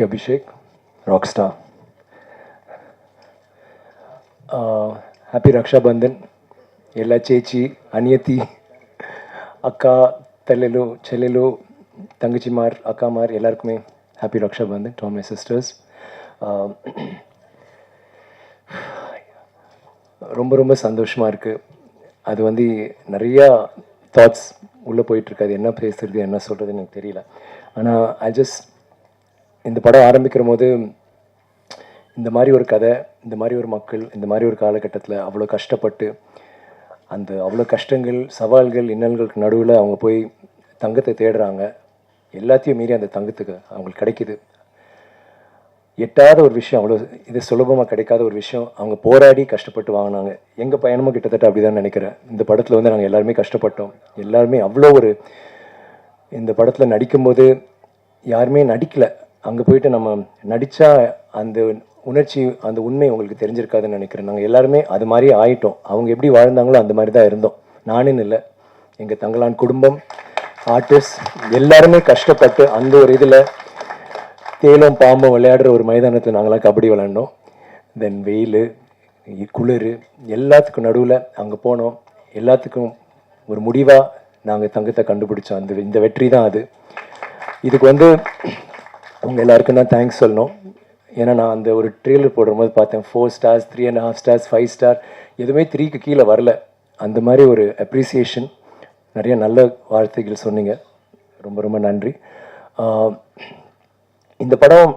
K. Abhishek, Rockstar. Happy Raksha Bandhan. Ella Chechi, Aniyati, Akka, Tellelu, Chelelu, Tangachimar, Akkamar, ellarkume Happy Raksha Bandhan to all my sisters. ரொம்ப ரொம்ப சந்தோஷமாக இருக்குது. அது வந்து நிறையா thoughts உள்ளே போயிட்டுருக்கு. அது என்ன பேசுறது என்ன சொல்கிறதுன்னு எனக்கு தெரியல. ஆனால் இந்த படம் ஆரம்பிக்கிற போது இந்த மாதிரி ஒரு கதை, இந்த மாதிரி ஒரு மக்கள், இந்த மாதிரி ஒரு காலகட்டத்தில் அவ்வளோ கஷ்டப்பட்டு அவ்வளோ கஷ்டங்கள், சவால்கள், இன்னல்களுக்கு நடுவில் அவங்க போய் தங்கத்தை தேடுறாங்க. எல்லாத்தையும் மீறி அந்த தங்கத்துக்கு அவங்களுக்கு கிடைக்கிது. எட்டாத ஒரு விஷயம், அவ்வளோ இது சுலபமாக கிடைக்காத ஒரு விஷயம் அவங்க போராடி கஷ்டப்பட்டு வாங்கினாங்க. எங்கள் பயணமும் கிட்டத்தட்ட அப்படி தான் நினைக்கிறேன். இந்த படத்தில் வந்து நாங்கள் எல்லாருமே கஷ்டப்பட்டோம். எல்லாருமே அவ்வளோ இந்த படத்தில் நடிக்கும்போது யாருமே நடிக்கலை. அங்கே போயிட்டு நம்ம நடித்தா அந்த உணர்ச்சி, அந்த உண்மை உங்களுக்கு தெரிஞ்சிருக்காதுன்னு நினைக்கிறேன். நாங்கள் எல்லாருமே அது மாதிரி ஆயிட்டோம். அவங்க எப்படி வாழ்ந்தாங்களோ அந்த மாதிரி தான் இருந்தோம். நானுன்னு இல்லை, எங்கள் தங்களான் குடும்பம், ஆர்டிஸ்ட் எல்லாருமே கஷ்டப்பட்டு அந்த ஒரு இதில் தேலும் பாம்பும் விளையாடுற ஒரு மைதானத்தில் நாங்களாம் கபடி விளையாண்டோம். தென் வெயில், குளிர், எல்லாத்துக்கும் நடுவில் அங்கே போனோம். எல்லாத்துக்கும் ஒரு முடிவாக நாங்கள் தங்கத்தை கண்டுபிடிச்சோம். இந்த வெற்றி தான் அது. இதுக்கு வந்து அவங்க எல்லாருக்கும் தான் தேங்க்ஸ் சொல்லணும். ஏன்னா நான் அந்த ஒரு ட்ரெய்லர் போடும்போது பார்த்தேன் 4 stars, 3.5 stars, 5 star, எதுவுமே 3க்கு கீழே வரல. அந்த மாதிரி ஒரு அப்ரிசியேஷன், நிறைய நல்ல வார்த்தைகள் சொன்னீங்க. ரொம்ப ரொம்ப நன்றி. இந்த படம்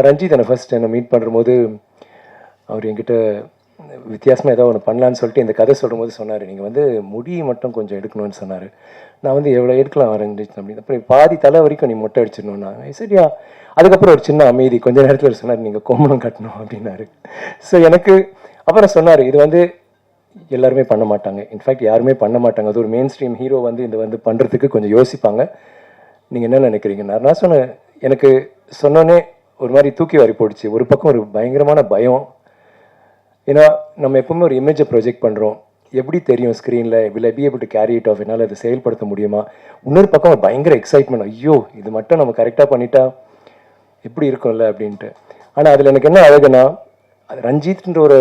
ரஞ்சித் என்னை மீட் பண்ணும்போது அவர் என்கிட்ட வித்தியாசமாக ஏதோ ஒன்று பண்ணலான்னு சொல்லிட்டு இந்த கதை சொல்லும்போது சொன்னார், நீங்கள் வந்து முடி மட்டும் கொஞ்சம் எடுக்கணும்னு சொன்னார். நான் வந்து எவ்வளோ எடுக்கலாம் ரஞ்சித் அப்படின்னு. அப்புறம் பாதி தலை வரைக்கும் நீ மொட்டை அடிச்சிடணும்னா சரியா. அதுக்கப்புறம் ஒரு சின்ன அமைதி, கொஞ்ச நேரத்தில் சொன்னார் நீங்கள் கோமணம் கட்டணும் அப்படின்னாரு. ஸோ எனக்கு அப்புறம் சொன்னார், இது வந்து எல்லாருமே பண்ண மாட்டாங்க, இன்ஃபேக்ட் யாருமே பண்ண மாட்டாங்க. அது ஒரு மெயின் ஸ்ட்ரீம் ஹீரோ வந்து இந்த பண்ணுறதுக்கு கொஞ்சம் யோசிப்பாங்க. நீங்கள் என்ன நினைக்கிறீங்க? நான் சொன்னேன், எனக்கு சொன்னோன்னே ஒரு மாதிரி தூக்கி வாரி போடுச்சு. ஒரு பக்கம் ஒரு பயங்கரமான பயம். ஏன்னா நம்ம எப்பவுமே ஒரு இமேஜை ப்ரொஜெக்ட் பண்ணுறோம். எப்படி தெரியும் ஸ்க்ரீனில், will I be able to carry it off, என்னால் அதை செயல்படுத்த முடியுமா? இன்னொரு பக்கம் ஒரு பயங்கர எக்ஸைட்மெண்ட், ஐயோ இது மட்டும் நம்ம கரெக்டாக பண்ணிட்டா எப்படி இருக்கும்ல அப்படின்ட்டு. ஆனால் அதில் எனக்கு என்ன அழகுன்னா, ரஞ்சித்ன்ற ஒரு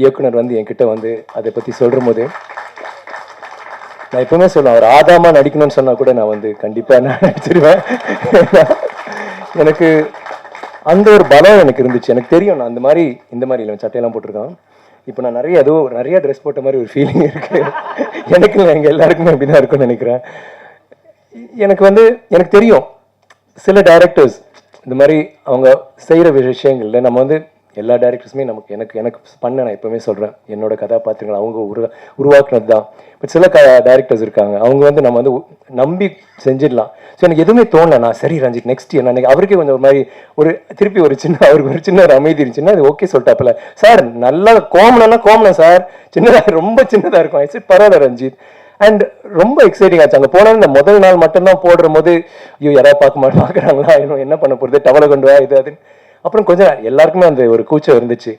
இயக்குனர் வந்து என்கிட்ட வந்து அதை பற்றி சொல்கிற போது நான் எப்பவுமே சொல்லுவேன், அவர் ஆதாமா நடிக்கணும்னு சொன்னால் கூட நான் வந்து கண்டிப்பாக நான் நடிச்சிருவேன். எனக்கு அந்த ஒரு பலம் எனக்கு இருந்துச்சு. எனக்கு தெரியும் நான் இந்த மாதிரி இல்லை, சட்டையெல்லாம் போட்டிருக்கான். இப்போ நான் நிறைய ட்ரெஸ் போட்ட மாதிரி ஒரு ஃபீலிங் இருக்கு எனக்கு. எங்கள் எல்லாருக்குமே அப்படி தான் இருக்கும்னு நினைக்கிறேன். எனக்கு தெரியும் சில டைரக்டர்ஸ் இந்த மாதிரி அவங்க செய்கிற விஷயங்கள்ல நம்ம வந்து எல்லா டைரக்டர்ஸுமே எனக்கு பண்ண, நான் எப்பவுமே சொல்கிறேன், என்னோட கதாபாத்திரங்கள் அவங்க உருவாக்குனது தான். பட் சில டைரக்டர்ஸ் இருக்காங்க, அவங்க வந்து நம்ம வந்து நம்பி செஞ்சிடலாம். ஸோ எனக்கு எதுவுமே தோணலை. நான் சரி ரஞ்சித் நெக்ஸ்ட் என்ன, அவருக்கே கொஞ்சம் ஒரு மாதிரி திருப்பி அவருக்கு ஒரு சின்ன அமைதி இருந்துச்சுன்னா அது ஓகே சொல்லிட்டாப்புல, சார் நல்லா கோமணம் சார் சின்னதாக, ரொம்ப சின்னதாக இருக்கும். சரி பரவாயில்ல ரஞ்சித். அண்ட் ரொம்ப எக்ஸைட்டிங் ஆச்சு. அங்கே போனாலும் இந்த முதல் நாள் மட்டும்தான் போடுற போது, ஐயோ யாராவது பார்க்குறாங்களா, என்ன பண்ண போகிறது, டவலை கொண்டு வா இது அதுன்னு. அப்புறம் கொஞ்சம் எல்லாருக்குமே அந்த ஒரு கூச்சம் இருந்துச்சு.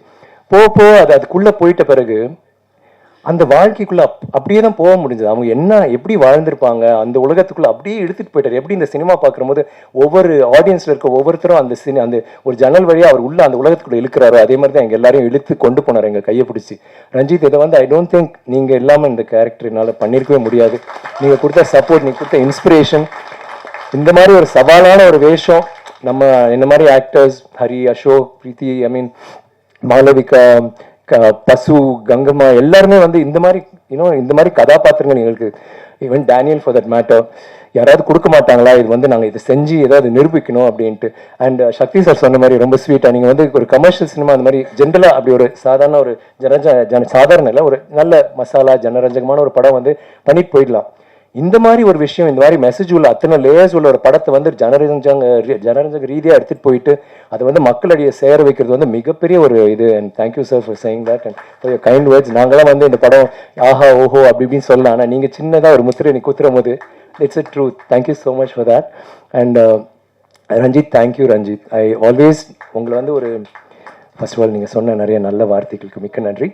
அதுக்குள்ளே போயிட்ட பிறகு அந்த வாழ்க்கைக்குள்ளே அப்படியே தான் போக முடிஞ்சது. அவங்க எப்படி வாழ்ந்திருப்பாங்க அந்த உலகத்துக்குள்ளே அப்படியே எடுத்துகிட்டு போயிட்டார். எப்படி இந்த சினிமா பார்க்குற போது ஒவ்வொரு ஆடியன்ஸில் இருக்க ஒவ்வொருத்தரும் அந்த ஒரு ஜன்னல் வழியாக அவர் உள்ள அந்த உலகத்துக்குள்ளே இழுக்கிறாரோ, அதே மாதிரி தான் எங்கள் எல்லாரையும் இழுத்து கொண்டு போனார் எங்கள் கையை பிடிச்சி. ரஞ்சித், இதை வந்து ஐ டோன்ட் திங்க் நீங்கள் இல்லாமல் இந்த கேரக்டர் என்னால் பண்ணியிருக்கவே முடியாது. நீங்கள் கொடுத்த சப்போர்ட், நீங்கள் கொடுத்த இன்ஸ்பிரேஷன், இந்த மாதிரி ஒரு சவாலான ஒரு வேஷம் நம்ம என்ன மாதிரி ஆக்டர்ஸ், ஹரி, அசோக், பிரீத்தி, மாளவிகா, பசு, கங்கம்மா எல்லாருமே வந்து இந்த மாதிரி கதாபாத்திரங்கள் எங்களுக்கு, even Daniel for that matter, யாராவது கொடுக்க மாட்டாங்களா, இது வந்து நாங்கள் இதை செஞ்சு ஏதாவது நிரூபிக்கணும் அப்படின்ட்டு. அண்ட் சக்தி சார் சொன்ன மாதிரி ரொம்ப ஸ்வீட்டாக, நீங்கள் வந்து ஒரு கமர்ஷியல் சினிமா அந்த மாதிரி ஜென்ரலாக அப்படி ஒரு சாதாரண ஒரு சாதாரண இல்லை, ஒரு நல்ல மசாலா ஜனரஞ்சகமான ஒரு படம் வந்து பண்ணிட்டு போயிடலாம். இந்த மாதிரி ஒரு விஷயம், இந்த மாதிரி மெசேஜ் உள்ள அத்தனை லேயர்ஸ் உள்ள ஒரு படத்தை வந்து ஜனரஞ்சக ரீதியாக எடுத்துகிட்டு போயிட்டு அதை வந்து மக்களிடையே சேர வைக்கிறது வந்து மிகப்பெரிய ஒரு இது. And thank you sir for saying that and for your kind words. நாங்களாம் வந்து இந்த படம் ஆஹா ஓஹோ அப்படி இப்படின்னு சொல்லலாம், ஆனால் நீங்கள் சின்னதாக ஒரு முத்திரை குத்துறும் போது it's a truth. Thank you so much for that. And Ranjith, thank you Ranjith. I always உங்களை வந்து ஒரு ஃபர்ஸ்ட் ஆஃப் ஆல் நீங்கள் சொன்ன நிறைய நல்ல வார்த்தைகளுக்கு மிக்க நன்றி.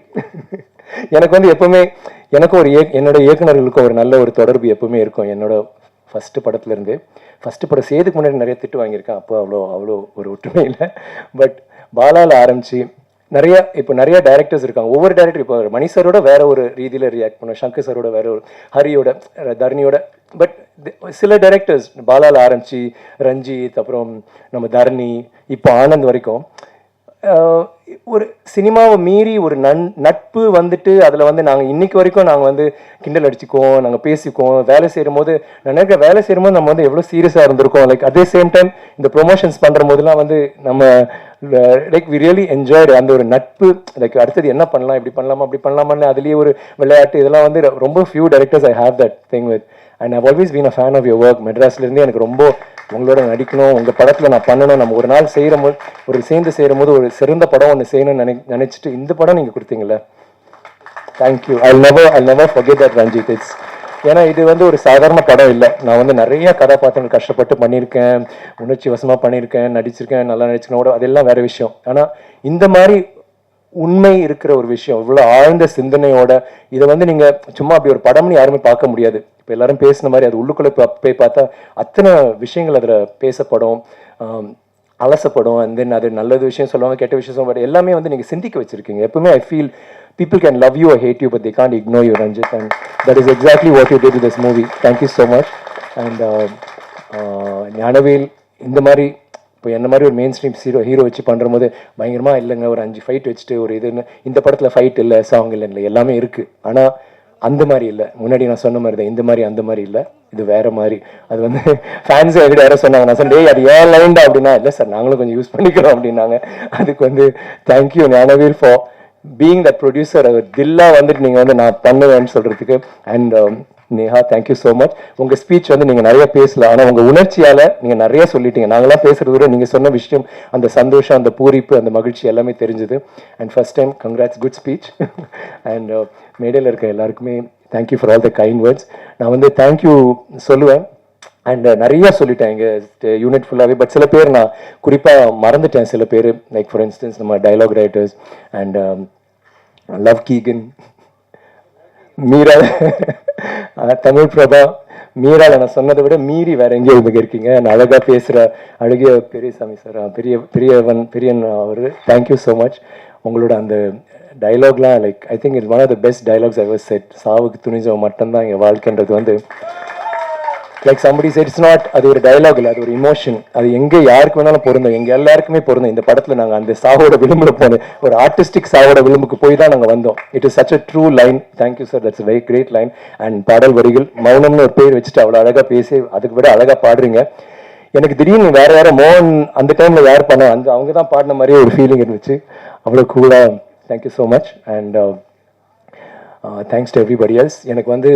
எனக்கு வந்து எப்பவுமே என்னோட இயக்குநர்களுக்கும் ஒரு நல்ல ஒரு தொடர்பு எப்பவுமே இருக்கும். என்னோட ஃபஸ்ட்டு படத்துலேருந்து. ஃபஸ்ட்டு படம் செய்யறதுக்கு முன்னாடி நிறைய திட்டு வாங்கியிருக்கேன். அப்போ அவ்வளோ ஒரு ஒற்றுமை இல்லை. பட் பாலாவில் ஆரம்பித்து நிறைய டைரக்டர்ஸ் இருக்காங்க. ஒவ்வொரு டைரக்டர் இப்போ மணி சாரோட வேற ஒரு ரீதியில் ரியாக்ட் பண்ணுவோம், சங்கர் சாரோட வேற ஒரு, ஹரியோட, தரணியோட. பட் சில டைரக்டர்ஸ் பாலாவில் ஆரம்பித்து ரஞ்சித், அப்புறம் நம்ம தரணி, இப்போ ஆனந்த் வரைக்கும் ஒரு சினிமாவை மீறி ஒரு நட்பு வந்துட்டு அதில் வந்து நாங்கள் இன்னைக்கு வரைக்கும் நாங்கள் வந்து கிண்டல் அடிச்சுக்குவோம், நாங்கள் பேசிக்குவோம். வேலை செய்யும் போது நினைக்கிற வேலை செய்யும் போது நம்ம வந்து எவ்வளோ சீரியஸாக இருந்திருக்கோம். லைக் அதே சேம் டைம் இந்த ப்ரொமோஷன்ஸ் பண்ணுற போதெல்லாம் வந்து நம்ம லைக் வி ரியலி என்ஜாய்டு அந்த ஒரு நட்பு. லைக் அடுத்தது என்ன பண்ணலாம், இப்படி பண்ணலாமா அப்படி பண்ணலாமான்னு அதுலேயே ஒரு விளையாட்டு, இதெல்லாம் வந்து ரொம்ப few directors I have that thing with. And I've always been a fan of your work. மெட்ராஸ்லேருந்து எனக்கு ரொம்ப உங்களோட நடிக்கணும், உங்கள் படத்தில் நான் பண்ணணும், நம்ம ஒரு நாள் சேர்ந்து செய்கிற போது ஒரு சிறந்த படம் ஒன்று செய்யணும்னு நினச்சிட்டு இந்த படம் நீங்கள் கொடுத்தீங்களே, thank you. I never forget that Ranjith. It's ஏன்னா இது வந்து ஒரு சாதாரண படம் இல்லை. நான் வந்து நிறைய கதாபாத்திரங்கள் கஷ்டப்பட்டு பண்ணியிருக்கேன், உணர்ச்சி வசமாக பண்ணியிருக்கேன், நடிச்சிருக்கேன், நல்லா நடிச்சிருக்கேன் கூட, அதெல்லாம் வேற விஷயம். ஆனால் இந்த மாதிரி உண்மை இருக்கிற ஒரு விஷயம், இவ்வளோ ஆழ்ந்த சிந்தனையோட இதை வந்து நீங்கள் சும்மா அப்படி ஒரு படம்னு யாருமே பார்க்க முடியாது. இப்போ எல்லாரும் பேசின மாதிரி அது உள்ளுக்குள்ளே போய் பார்த்தா அத்தனை விஷயங்கள் அதில் பேசப்படும், அலசப்படும். அண்ட் தென் அது நல்லது விஷயம் சொல்லுவாங்க, கெட்ட விஷயம் சொல்லுவாங்க, எல்லாமே வந்து நீங்கள் சிந்திக்க வச்சிருக்கீங்க. எப்பவுமே I feel people can love you or hate you, but they can't ignore you, Ranjit, and that is exactly what you did with this movie. Thank you so much. And Gnanavel இந்த மாதிரி இப்போ என்ன மாதிரி ஒரு மெயின் ஸ்ட்ரீம் ஹீரோ வச்சு பண்ணுற போது பயங்கரமாக இல்லைங்க, ஒரு 5 ஃபைட் வச்சுட்டு ஒரு இதுன்னு. இந்த படத்தில் ஃபைட் இல்லை, சாங் இல்லை, எல்லாமே இருக்குது. ஆனால் அந்த மாதிரி இல்லை. முன்னாடி நான் சொன்ன மாதிரி தான், இந்த மாதிரி அந்த மாதிரி இல்லை, இது வேற மாதிரி. அது வந்து ஃபேன்ஸ் என்கிட்ட யாரோ சொன்னாங்க, நான் சொன்னேன் அது ஏன் லைன்டா அப்படின்னா, இல்லை சார் நாங்களும் கொஞ்சம் யூஸ் பண்ணிக்கிறோம் அப்படின்னாங்க. அதுக்கு வந்து thank you Gnanavel for being the producer. அவர் தில்லா வந்துட்டு நீங்கள் வந்து நான் பண்ணுவேன்னு சொல்கிறதுக்கு. And Neha, thank you so much. உங்கள் ஸ்பீச் வந்து நீங்கள் நிறைய பேசல, ஆனால் உங்கள் உணர்ச்சியால் நீங்கள் நிறைய சொல்லிட்டீங்க. நாங்களாம் பேசுகிறத விட நீங்கள் சொன்ன விஷயம், அந்த சந்தோஷம், அந்த பூரிப்பு, அந்த மகிழ்ச்சி எல்லாமே தெரிஞ்சுது. And first time congrats, good speech. And மேடையில் இருக்க எல்லாருக்குமே thank you for all the kind words. நான் வந்து தேங்க்யூ சொல்லுவேன். அண்ட் நிறையா சொல்லிட்டேன் எங்கள் யூனிட் ஃபுல்லாகவே. பட் சில பேர் நான் குறிப்பாக மறந்துட்டேன். சில பேர் லைக் ஃபார் இன்ஸ்டன்ஸ் நம்ம டைலாக் ரைட்டர்ஸ் அண்ட் லவ் கீகன், மீரா, தமிழ் பிரபா, மீரால நான் சொன்னதை விட மீறி வேற எங்கேயோ இவங்க இருக்கீங்க. நான் அழகாக பேசுகிற அழகிய பெரியசாமி சார், பெரியன் அவர், தேங்க்யூ ஸோ மச். உங்களோட அந்த டைலாக்லாம் like I think it's one of the best dialogues I was said. சாவுக்கு துணிஞ்சவன் மட்டும்தான் எங்கள் வாழ்க்கைன்றது வந்து like somebody said, it's not, அது ஒரு டைலாக் இல்லை, அது ஒரு இமோஷன். அது எங்கே யாருக்கு வேணாலும் பொருந்தும், எங்கள் எல்லாருக்குமே பொருந்தும். இந்த படத்தில் நாங்கள் அந்த சாவோட விளிம்பில் போனோம், ஒரு ஆர்டிஸ்டிக் சாவோட விளிம்புக்கு போய் தான் நாங்கள் வந்தோம். It is such a true line. Thank you sir, that's very great line. And பாடல் வரிகள், மௌனம்னு ஒரு பேர் வச்சுட்டு அவ்வளோ அழகாக பேசி அதுக்கு விட அழகாக பாடுறீங்க. எனக்கு திடீர்னு வேற யாரோ மோகன் அந்த டைமில் யார் பண்ண அவங்க தான் பாடின மாதிரியே ஒரு ஃபீலிங் இருந்துச்சு. அவ்வளோ கூலாக. Thank you so much. And thanks to everybody else. எனக்கு வந்து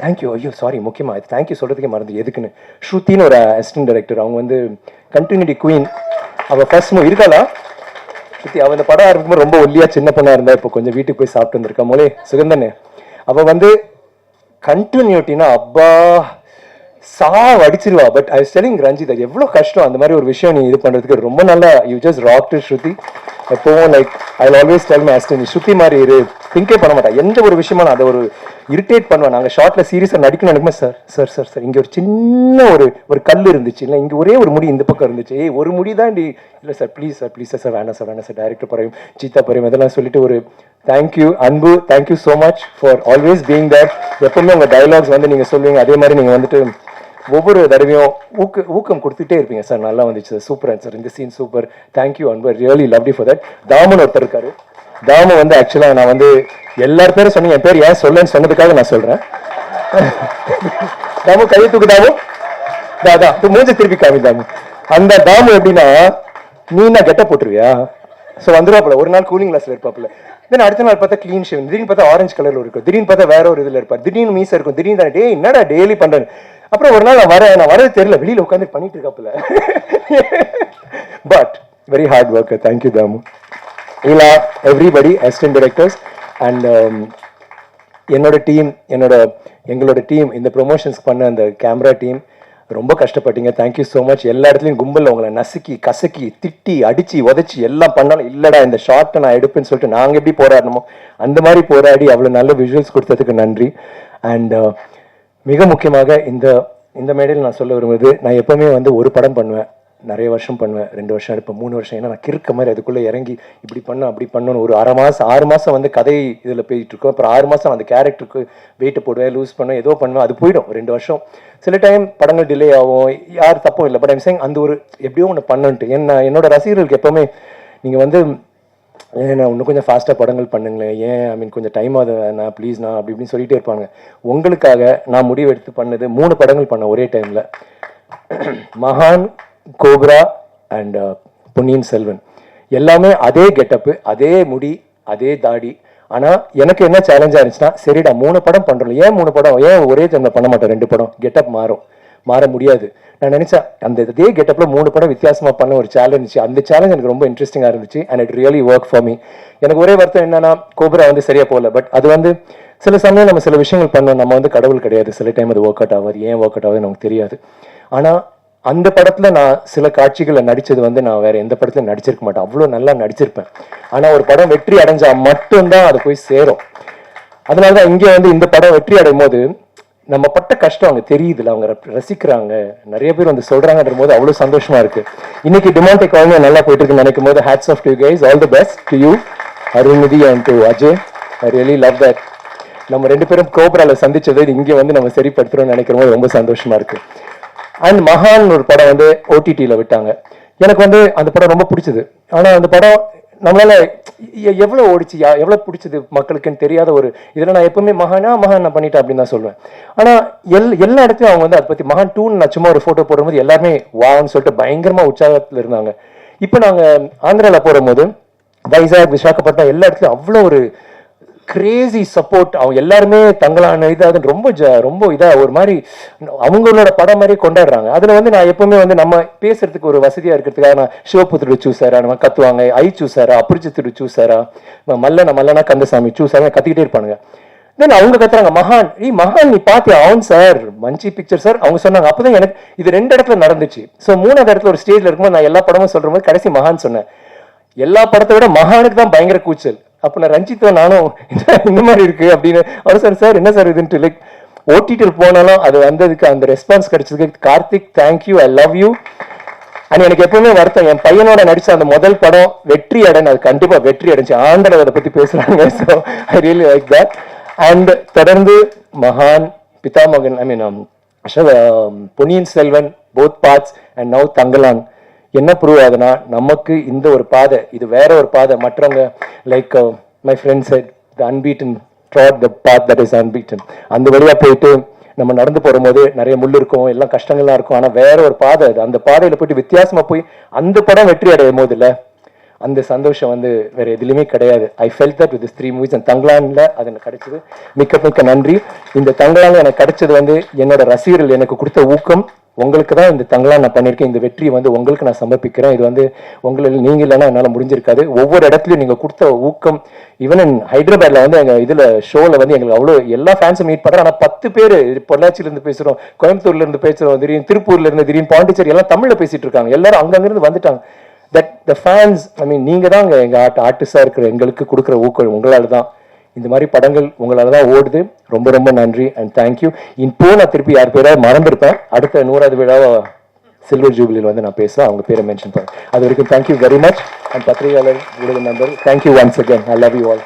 தேங்க்யூ, ஐயோ சாரி, முக்கியமாக இது தேங்க்யூ சொல்கிறதுக்கே மறந்து எதுக்குன்னு. ஸ்ருத்தின்னு ஒரு அசிஸ்டன்ட் டைரக்டர், அவங்க வந்து கண்டினியூட்டி குயின். அவள் ஃபர்ஸ்ட் மூவி இருக்காளா ஸ்ருதி? அவள் இந்த படம் இருக்கும்போது ரொம்ப ஒல்லியாக சின்ன பொண்ணாக இருந்தா, இப்போ கொஞ்சம் வீட்டுக்கு போய் சாப்பிட்டு வந்திருக்கா மோலே சுகந்தனே. அவள் வந்து கண்டினியூட்டினா அப்பா அடிச்சிருவா. பட் ஐ ஸ்டெலிங் ரஞ்சித், அது எவ்வளோ கஷ்டம் அந்த மாதிரி ஒரு விஷயம் நீ இது பண்ணுறதுக்கு. ரொம்ப நல்லா you just rock to Shruti. எப்போவும் like I always tell my assistant, Shruti மாதிரி இரு. திங்கே பண்ண மாட்டா எந்த ஒரு விஷயமா. நான் அதை ஒரு இரிட்டேட் பண்ணுவேன். நாங்கள் ஷார்ட்ல சீரியஸாக நடிக்கணும் நினைக்குமே, சார் இங்கே ஒரு சின்ன ஒரு கல் இருந்துச்சு, இல்லை இங்கே ஒரே ஒரு முடி இந்த பக்கம் இருந்துச்சு, ஒரு முடி தான் இல்லை சார் ப்ளீஸ் சார் வேணாம் சார் டைரக்டர் பறையும் சீதா பறையும் இதெல்லாம் சொல்லிட்டு ஒரு thank you Anbu. Thank you so much for always being there. எப்பவுமே உங்கள் டைலாக்ஸ் வந்து நீங்கள் சொல்லுவீங்க, அதே மாதிரி நீங்கள் வந்துட்டு ஒவ்வொரு தடவையும் ஊக்கம் கொடுத்துட்டே இருப்பீங்க. சார் நல்லா வந்துச்சு சார், சூப்பர் சார், இந்த scene super, thank you Anbu, really lovely for that. Thaman ஒருத்தர் இருக்காரு. தாமு வந்து ஆக்சுவலாக நான் வந்து எல்லார் பேரும் சொன்னீங்க, என் பேர் ஏன் சொல்லன்னு சொன்னதுக்காக நான் சொல்றேன். தாமு கையை தூக்கு. தாமு மூஞ்ச திருப்பி காமி. தாமு அந்த தாமு எப்படின்னா, நீ நான் கெட்ட போட்டுருவியா? ஸோ வந்துருவாப்புல, ஒரு நாள் கூலிங் கிளாஸ்ல இருப்பாப்புல. தென் அடுத்த நாள் பார்த்தா கிளீன் ஷேவ், திடீர்னு பார்த்தா ஆரஞ்சு கலர்ல இருக்கும், திடீர்னு பார்த்தா வேற ஒரு இதில் இருப்பார், திடீர்னு மீசா இருக்கும், திடீர்னு தானே டே என்னடா டெய்லி பண்றேன். அப்புறம் ஒரு நாள் நான் வரது தெரியல, வெளியில உட்காந்து பண்ணிட்டு இருக்காப்புல. But very hard worker. Thank you Thamu. இல்ல எவ்ரிபடி அசிஸ்டன்ட் டைரக்டர்ஸ் அண்ட் எங்களோட டீம், இந்த ப்ரொமோஷன்ஸ் பண்ண அந்த கேமரா டீம் ரொம்ப கஷ்டப்பட்டீங்க. Thank you so much. எல்லா இடத்துலையும் கும்பலில் உங்களை நசுக்கி கசக்கி திட்டி அடிச்சு உதச்சி எல்லாம் பண்ணாலும் இல்லடா இந்த ஷார்ட்டை நான் எடுப்பேன்னு சொல்லிட்டு நாங்கள் எப்படி போராடணுமோ அந்த மாதிரி போராடி அவ்வளோ நல்ல விஷுவல்ஸ் கொடுத்ததுக்கு நன்றி. அண்ட் மிக முக்கியமாக இந்த மேடையில் நான் சொல்ல விரும்புவது, நான் எப்பவுமே வந்து ஒரு படம் பண்ணுவேன், நிறைய வருஷம் பண்ணுவேன், 2 வருஷம் எடுப்பேன், 3 வருஷம். ஏன்னா நான் கிறுக்க மாதிரி அதுக்குள்ளே இறங்கி இப்படி பண்ண அப்படி பண்ணணும். ஒரு 6 மாதம் வந்து கதை இதில் போயிட்டு இருக்கோம். அப்புறம் 6 மாதம் அந்த கேரக்டருக்கு வெயிட்டு போடுவேன், லூஸ் பண்ணுவேன், ஏதோ பண்ணுவேன், அது போயிடும் 2 வருஷம். சில டைம் படங்கள் டிலே ஆகும், யார் தப்பும் இல்லை. பட் ஐம் சேயிங் அந்த ஒரு எப்படியோ ஒன்று பண்ணன்ட்டு என்னோட ரசிகர்களுக்கு எப்போவுமே நீங்கள் வந்து நான் இன்னும் கொஞ்சம் ஃபாஸ்ட்டாக படங்கள் பண்ணுங்களேன், ஏன் ஐ மீன் கொஞ்சம் டைம் ஆகுது நான் ப்ளீஸ் நான் அப்படி இப்படின்னு சொல்லிகிட்டே இருப்பாங்க. உங்களுக்காக நான் முடிவு எடுத்து பண்ணது 3 படங்கள் பண்ணேன் ஒரே டைமில். மகான், கோப்ரா அண்ட் பொன்னியின் செல்வன். எல்லாமே அதே கெட்டப்பு, அதே முடி, அதே தாடி. ஆனால் எனக்கு என்ன சேலஞ்சாக இருந்துச்சுன்னா, சரிடா 3 படம் பண்ணுறோம், ஏன் 3 படம், ஏன் ஒரே டைமில் பண்ண மாட்டோம் 2 படம், கெட்டப் மாற முடியாது. நான் நினைச்சேன் அந்த இதே கெட்டப்ல 3 படம் வித்தியாசமா பண்ண ஒரு சேலஞ்ச். அந்த சேலஞ்ச் எனக்கு ரொம்ப இன்ட்ரெஸ்டிங்கா இருந்துச்சு and it really work for me. எனக்கு ஒரே வருத்தம் என்னன்னா, கோப்ரா வந்து சரியா போகல. பட் அது வந்து சில சமயம் நம்ம சில விஷயங்கள் பண்ணோம், நம்ம வந்து கடவுள் கிடையாது, சில டைம் அது ஒர்க் அவுட் ஆகாது. ஏன் ஒர்க் அவுட் ஆகுது நமக்கு தெரியாது. ஆனா அந்த படத்துல நான் சில காட்சிகளை நடிச்சது வந்து நான் வேற எந்த படத்துல நடிச்சிருக்க மாட்டேன், அவ்வளவு நல்லா நடிச்சிருப்பேன். ஆனா ஒரு படம் வெற்றி அடைஞ்சா மட்டும்தான் அது போய் சேரும். அதனாலதான் இங்க வந்து இந்த படம் வெற்றி அடையும் போது நம்ம பட்ட கஷ்டம் அவங்க தெரியுதுல, அவங்க ரசிக்கிறாங்க, நிறைய பேர் வந்து சொல்றாங்கன்ற போது அவ்வளவு சந்தோஷமா இருக்கு. இன்னைக்கு டிமாண்டே காலனி நல்லா போயிட்டு இருக்குன்னு நினைக்கும் போது hats off to you guys, all the best to you Arulnithi and to Ajay. I really love that. நம்ம 2 பேரும் கோப்ரால சந்திச்சதை இங்க வந்து நம்ம சரிப்படுத்துறோம்னு நினைக்கிற போது ரொம்ப சந்தோஷமா இருக்கு. அண்ட் மகான் ஒரு படம் வந்து OTT-ல விட்டாங்க. எனக்கு வந்து அந்த படம் ரொம்ப பிடிச்சது. ஆனா அந்த படம் நம்மளால எவ்வளவு ஓடிச்சு, எவ்வளவு பிடிச்சது மக்களுக்குன்னு தெரியாத ஒரு இதுல நான் எப்பவுமே மகான் நான் பண்ணிட்டேன் அப்படின்னு தான் சொல்லுவேன். ஆனா எல்லா இடத்துலயும் அவங்க வந்து அதை பத்தி மகான் 2 நான் சும்மா ஒரு போட்டோ போடும்போது எல்லாருமே வான்னு சொல்லிட்டு பயங்கரமா உற்சாகத்துல இருந்தாங்க. இப்ப நாங்க ஆந்திரால போடும்போது வைசாக், விசாகப்பட்டினம் எல்லா இடத்துலயும் அவ்வளோ ஒரு கிரேசி சப்போர்ட். அவங்க எல்லாருமே தங்களான இதாவது ரொம்ப இதா ஒரு மாதிரி அவங்களோட படம் மாதிரி கொண்டாடுறாங்க. அதுல வந்து நான் எப்பவுமே வந்து நம்ம பேசுறதுக்கு ஒரு வசதியா இருக்கிறதுக்காக நான் சிவபுத்திர சூசாரா, நம்ம கத்துவாங்க, ஐ சூசாரா, அபரிச்சித்திரு சூசாரா, மல்லனா கந்தசாமி சூசாரா கத்திக்கிட்டே இருப்பானுங்க. தென் அவங்க கத்துறாங்க மகான், மகான் நீ பாத்தியா, அவன் சார் மஞ்சி பிக்சர் சார் அவங்க சொன்னாங்க. அப்பதான் எனக்கு இது 2 இடத்துல நடந்துச்சு. ஸோ 3வது இடத்துல ஒரு ஸ்டேஜ்ல இருக்கும்போது நான் எல்லா படமும் சொல்ற போது கடைசி மகான் சொன்னேன். எல்லா படத்தை விட மகானுக்கு தான் பயங்கர கூச்சல். அப்ப நான் ரஞ்சித்தோ நானும் இந்த மாதிரி இருக்கு அப்படின்னு அவர் சார் என்ன சார் இதுன்ட்டு லைக் OTT போனாலும் அது வந்ததுக்கு அந்த ரெஸ்பான்ஸ் கிடைச்சதுக்கு Karthik thank you, I love you. And எனக்கு எப்பவுமே வருத்தம், என் பையனோட நடிச்ச அந்த முதல் படம் வெற்றி அடைன்னு, அது கண்டிப்பா வெற்றி அடைஞ்சு ஆண்டவர் அதை பத்தி பேசுறாங்க. So I really like that. And தொடர்ந்து மகான், Pithamagan, I mean Ponniyin Selvan both parts and now Thangalaan. என்ன ப்ரூவ் ஆகுதுன்னா நமக்கு இந்த ஒரு பாதை, இது வேற ஒரு பாதை. மற்றவங்க like my friend said the unbeaten trod the path that is unbeaten. அந்த வழியா போயிட்டு நம்ம நடந்து போகும்போது நிறைய முள் இருக்கும், எல்லாம் கஷ்டங்கள்லாம் இருக்கும். ஆனா வேற ஒரு பாதை அது. அந்த பாதையில போயிட்டு வித்தியாசமா போய் அந்த படம் வெற்றி அடையும் போது இல்ல, அந்த சந்தோஷம் வந்து வேற எதுலையுமே கிடையாது. I felt that with this 3 movies. And தங்கலான்ல அது எனக்கு கிடைச்சது. மிக்க நன்றி. இந்த தங்கலான்ல எனக்கு கிடைச்சது வந்து என்னோட ரசிகர்கள் எனக்கு கொடுத்த ஊக்கம். உங்களுக்கு தான் இந்த தங்கலான் நான் பண்ணியிருக்கேன். இந்த வெற்றியை வந்து உங்களுக்கு நான் சமர்ப்பிக்கிறேன். இது வந்து உங்களுக்கு நீங்க இல்லைன்னா என்னால் முடிஞ்சிருக்காது. ஒவ்வொரு இடத்துலையும் நீங்க கொடுத்த ஊக்கம். ஈவன் இன் ஹைதராபாத்ல வந்து எங்க இதுல ஷோல வந்து எங்களுக்கு அவ்வளோ எல்லா ஃபேன்ஸும் மீட் பண்றோம். ஆனா 10 பேர் பொள்ளாச்சியில இருந்து பேசுறோம், கோயம்புத்தூர்ல இருந்து பேசுறோம், திடீர்னு திருப்பூர்ல இருந்து, திடீர்னு பாண்டிச்சேரி, எல்லாம் தமிழ்ல பேசிட்டு இருக்காங்க. எல்லாரும் அங்கிருந்து வந்துட்டாங்க. தட் த ஃபேன்ஸ், ஐ மீன் நீங்க தான் எங்க ஆர்டிஸ்டா இருக்கிற எங்களுக்கு கொடுக்குற ஊக்கம் உங்களால தான். இந்த மாதிரி படங்கள் உங்களால தான் ஓடுது. ரொம்ப நன்றி அண்ட் தேங்க்யூ. இப்போ நான் திருப்பி யார் பேராவது மறந்துருப்பேன். அடுத்த 100வது விழாவை சில்வர் ஜூபிலியில் வந்து நான் பேசுவேன், அவங்க பேரை மென்ஷன் பண்ணேன். அது வரைக்கும் தேங்க்யூ வெரி மச். அண்ட் பத்திரிகையாளர் ஊடக நண்பர் thank you once again. I love you all.